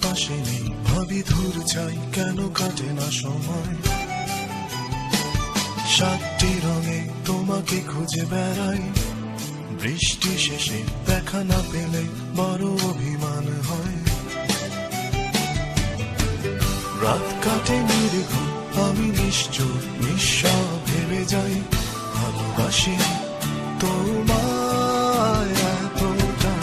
পাশে নেই, ভাবি দূর চাই, কেন কাটে না সময়। 7টি রঙে তোমাকে খুঁজে বেড়াই, বৃষ্টি শেষে দেখা না পেলে বড় অভিমান হয়। রাত কাটে নির্ঘুম, আমি নিশ্চুপ নিঃস্ব ভেবে যাই, ভালোবাসি তোমায় এতটা।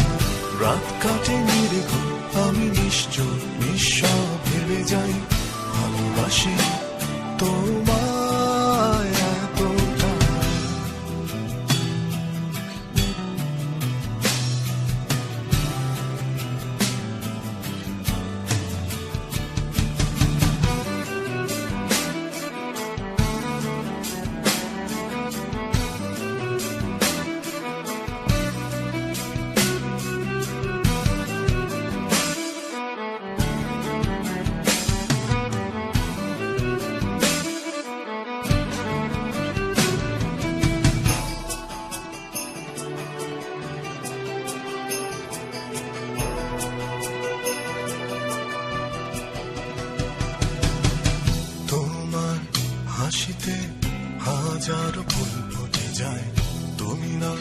রাত কাটে নির্ঘুম, আমি নিশ্চুপ নিঃস্ব ভেবে যাই, ভালোবাসি তোমায় এতটা। হাসিতে হাজার ফুল ফুটে যায়, তুমি না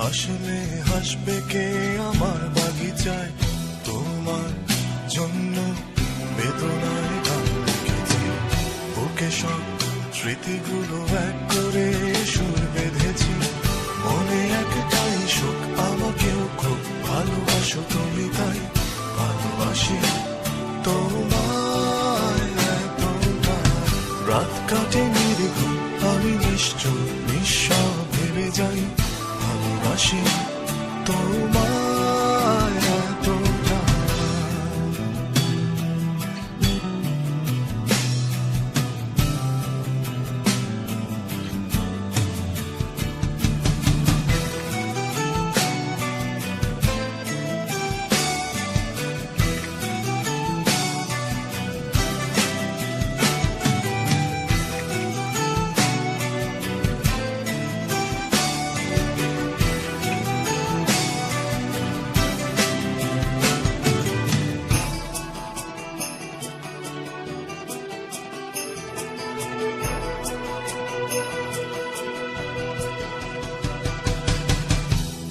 আসলে হাসবে কে আমার বাগিচায়। তোমার জন্য বেদনায় গান লিখেছি, বুকে সব স্মৃতিগুলো এক করে সুর বেঁধেছি। মনে একটাই সুখ, আমাকেও খুব ভালোবাসো তুমি, তাই ভালোবাসি তোমায় এতটা। রাত কাটে নির্ঘুম, আমি নিশ্চুপ নিঃস্ব ভেবে যাই, ভালোবাসি তোমায় এতটা।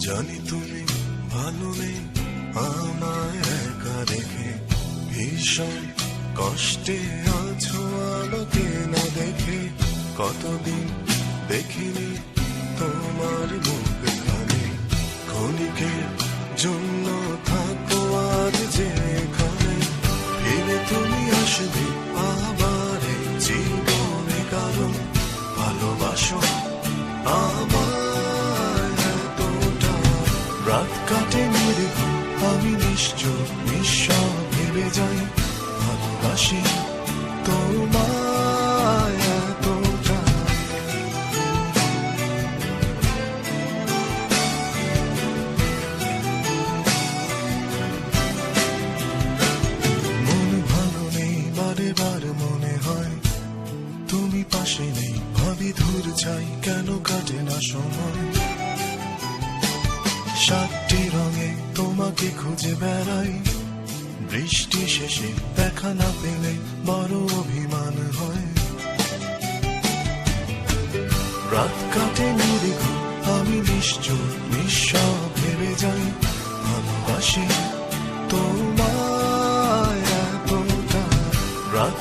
জানি তুমি ভালো নেই, আমায় একা রেখে ভীষণ কষ্টে আছো, আমাকে না দেখে। কতদিন দেখিনি তোমার মুখখানি, ক্ষণিকের জন্য থাকো আর যে এখানে। ফিরে তুমি আসবে আবার এই জীবনে, কারণ ভালোবাসো আমায়। রাত কাটে নির্ঘুম, আমি নিশ্চুপ নিঃস্ব ভেবে যাই, ভালোবাসি তোমায় এতটা। মন ভালো নেই, বারে বার মনে হয়, তুমি পাশে নেই, ভাবি দূর চাই, কেন কাটে না সময়। 7টি রঙে তোমাকে খুঁজে বেড়াই, বৃষ্টি শেষে দেখা না পেলে বড় অভিমান হয়। রাত কাটে নির্ঘুম, আমি নিশ্চুপ নিঃস্ব ভেবে যাই, ভালোবাসি তোমায় এতটা। রাত